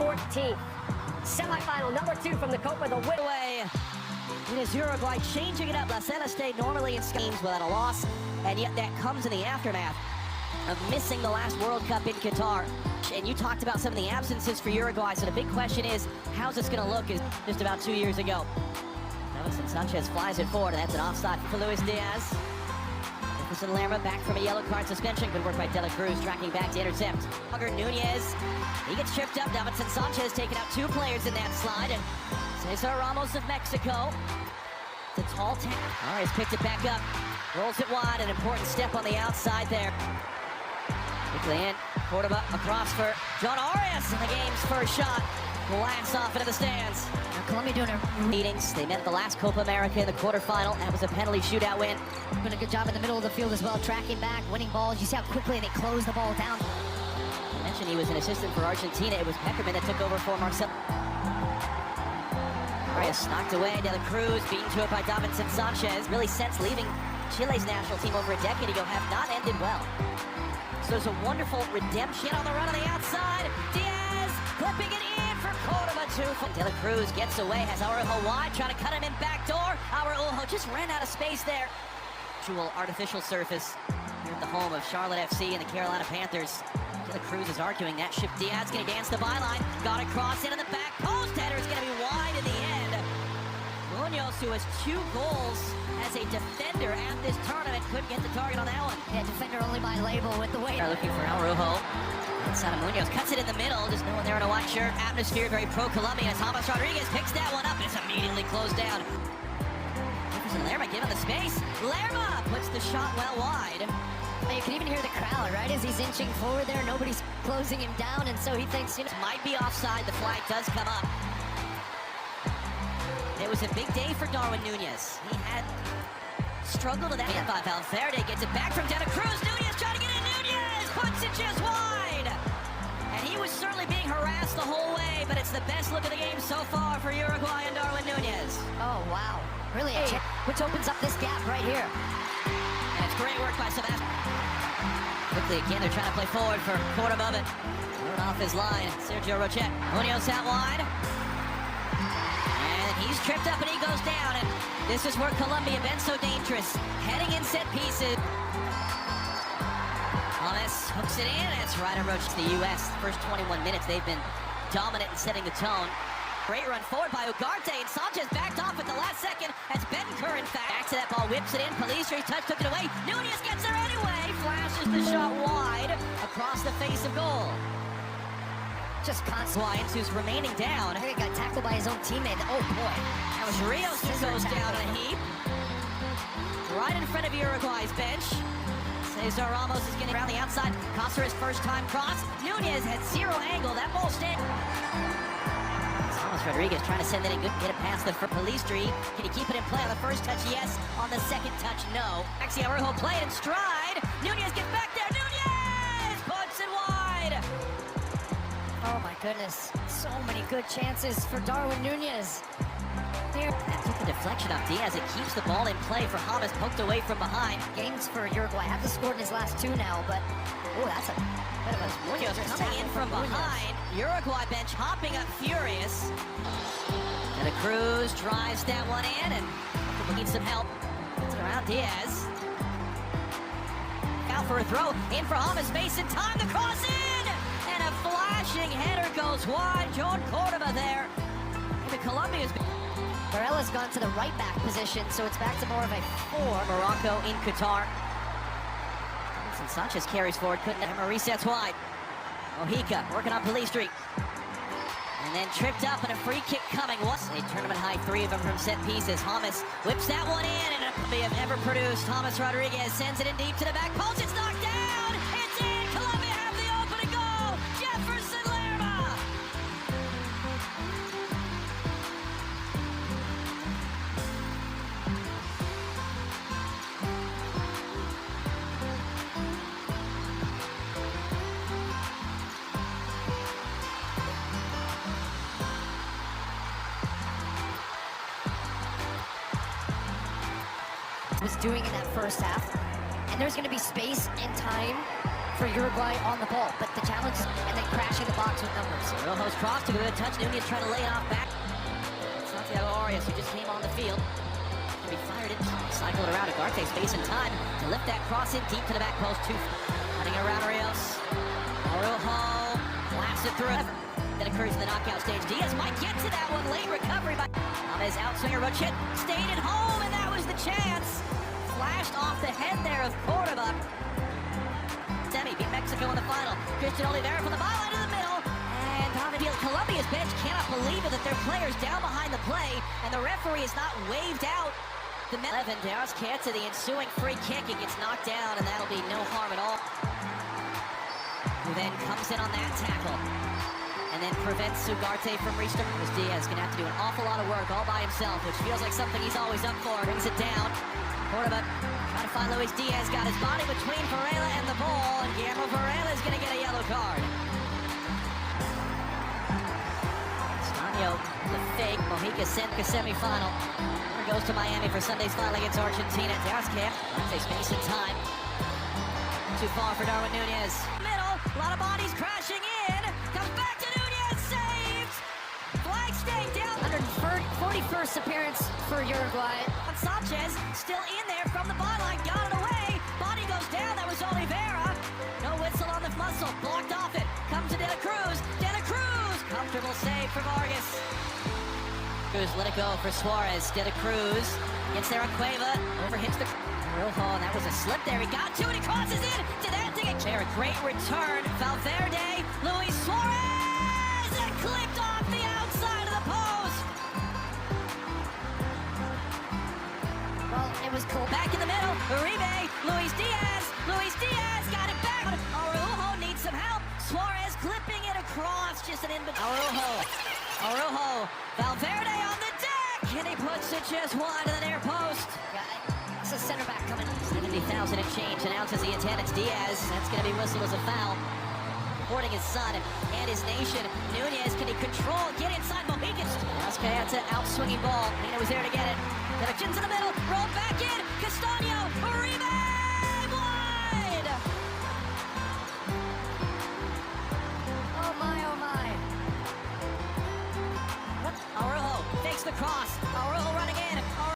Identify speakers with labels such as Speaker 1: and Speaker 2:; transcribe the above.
Speaker 1: 14th. Semifinal number 2 from the Copa, the win.
Speaker 2: Away. It is Uruguay changing it up. La Celeste normally in schemes without a loss, and yet that comes in the aftermath of missing the last World Cup in Qatar. And you talked about some of the absences for Uruguay, so the big question is, how's this going to look is just about 2 years ago. Davinson Sanchez flies it forward, and that's an offside for Luis Diaz. Jefferson Lerma back from a yellow card suspension. Good work by De La Cruz, tracking back to intercept. Nunez, he gets tripped up. Davinson Sanchez taking out 2 players in that slide, and Cesar Ramos of Mexico. It's a tall tackle. Arias picked it back up, rolls it wide, an important step on the outside there. Quickly in, Cordoba across for John Arias, and the game's first shot blasts off into the stands.
Speaker 3: Now Colombia doing a
Speaker 2: meetings. They met at the last Copa America in the quarterfinal. That was a penalty shootout win.
Speaker 3: doing a good job in the middle of the field as well, tracking back, winning balls. You see how quickly they close the ball down.
Speaker 2: I mentioned he was an assistant for Argentina. It was Peckerman that took over for Marcelo. Arias knocked away. De La Cruz beaten to it by Davinson Sanchez. Really since leaving Chile's national team over a decade ago have not ended well. So there's a wonderful redemption on the run on the outside. Diaz clipping it in for Cordoba 2. De La Cruz gets away, has Araujo wide, trying to cut him in backdoor. Araujo just ran out of space there. Artificial surface here at the home of Charlotte FC and the Carolina Panthers. De La Cruz is arguing that shift. Diaz going to dance the byline. Got a cross in the back post. Header is going to be wide in the end. Munoz, who has 2 goals as a defender at this tournament, couldn't get the target on that one.
Speaker 3: Yeah, defender only by label with the weight.
Speaker 2: They're looking for Araujo. Inside of Munoz, cuts it in the middle. Just no one there in a white shirt. Atmosphere very pro-Colombian as James Rodriguez picks that one up and it's immediately closed down. Jefferson Lerma given the space. Lerma puts the shot well wide.
Speaker 3: You can even hear the crowd, right? As he's inching forward there, nobody's closing him down, and so he thinks, you know,
Speaker 2: might be offside. The flag does come up. It was a big day for Darwin Nunez. He had struggled to that. Valverde gets it back from De La Cruz. Nunez trying to get in. Nunez puts it just wide. And he was certainly being harassed the whole way, but it's the best look of the game so far for Uruguay and Darwin Nunez.
Speaker 3: Oh, wow. Really a chip, which opens up this gap right here.
Speaker 2: And it's great work by Sebastian. Quickly again, they're trying to play forward for Cordoba, but thrown off his line. Sergio Rochet. Munoz out wide. And he's tripped up and he goes down. And this is where Colombia been so dangerous. Heading in set pieces. James hooks it in. That's right on Roach to the U.S. First 21 minutes, they've been dominant in setting the tone. Great run forward by Ugarte, and Sanchez backed off at the last second as Betancourt, in fact. Back to that ball, whips it in. Pellistri touch, took it away. Nunez gets there anyway. Flashes the shot wide across the face of goal.
Speaker 3: Just constant.
Speaker 2: Wines, who's remaining down.
Speaker 3: I think he got tackled by his own teammate. Oh, boy.
Speaker 2: That was Rios who goes down in a heap. Right in front of Uruguay's bench. Cesar Ramos is getting around the outside. Cáceres' first-time cross. Nunez had 0 angle. That ball stayed. Rodriguez trying to send it in, good, get it past the Pellistri. Can he keep it in play on the first touch? Yes. On the second touch, no. Maxi Araujo played in stride. Nunez gets back there. Nunez puts it wide.
Speaker 3: Oh my goodness. So many good chances for Darwin Nunez. Here.
Speaker 2: That took the deflection off Diaz. It keeps the ball in play for James, poked away from behind.
Speaker 3: Games for Uruguay. Have to score in his last 2 now, but oh, that's a bit of a
Speaker 2: Munoz coming in from behind. Uruguay bench hopping up furious. De La Cruz drives that one in, and we need some help. It's around Diaz. Out for a throw, in for James, space and time, the cross in! And a flashing header goes wide. John Cordoba there. Maybe Colombia's...
Speaker 3: Barella's gone to the right back position, so it's back to more of a 4.
Speaker 2: Morocco in Qatar. And Sanchez carries forward, couldn't have him. Resets wide. Mojica working on Pellistri. And then tripped up and a free kick coming. What's a tournament high 3 of them from set pieces. James whips that one in, and they have never produced. James Rodriguez sends it in deep to the back post. It's knocked down. It's in. Colombia have the opening goal. Jefferson Lerma.
Speaker 3: Was doing in that first half, and there's going to be space and time for Uruguay on the ball, but the challenge is, and they crash in the box with numbers.
Speaker 2: Rojo's cross to go to touch. Nunez trying to lay it off back. Santiago Arias, who just came on the field. Be fired in, cycled around Ugarte, space and time to lift that cross in deep to the back post. Running around Rios. Araujo blasts it through. Then occurs in the knockout stage. Diaz might get to that one. Late recovery by Alves. Outswinger Rochet stayed at home, and that was the chance. Flashed off the head there of Cordoba. Demi beat Mexico in the final. Christian Oliveira from the byline to the middle. And Colombia's bench cannot believe it that their players down behind the play, and the referee is not waved out. The 11, Daros Keta, the ensuing free kick, it gets knocked down, and that'll be no harm at all. Who then comes in on that tackle, and then prevents Ugarte from restarting. Diaz gonna have to do an awful lot of work all by himself, which feels like something he's always up for. Brings it down. Cordoba trying to find Luis Diaz, got his body between Varela and the ball, and Guillermo Varela is gonna get a yellow card. The fake Mojica sent the semifinal. Winner goes to Miami for Sunday's final against Argentina. Daros Keta, say space and time. Too far for Darwin Nunez. Middle, a lot of bodies crashing in. Comes back to Nunez, saves. Flag staying down.
Speaker 3: 141st appearance for Uruguay.
Speaker 2: Sanchez still in there from the byline, got it away. Body goes down, that was Oliveira. No whistle on the muscle, blocked off it. Comes to De La Cruz. De La Cruz, comfortable save for Vargas. Cruz let it go for Suarez. De La Cruz gets there on Cueva, overhits the Rojo, and that was a slip there. He got to it, he crosses in to that thing. There, a great return. Valverde, Luis Suarez, and clipped off the outside of the post.
Speaker 3: Well, it was cool.
Speaker 2: Back in the middle, Uribe, Luis Diaz got it back. Araujo needs some help. Suarez clipping it across, just an in-between. Araujo, Valverde on the deck, and he puts it just wide of the near post.
Speaker 3: Yeah, it's a center back coming.
Speaker 2: 70,000 and change announces the attendance. Diaz, that's going to be whistled as a foul. Supporting his son and his nation. Nunez, can he control, get inside Mojica? Keta, out-swinging ball. Nina was there to get it. Connections in the middle, rolled back in. Castaño, Uribe, wide!
Speaker 3: Oh my, oh my.
Speaker 2: Araujo fakes the cross.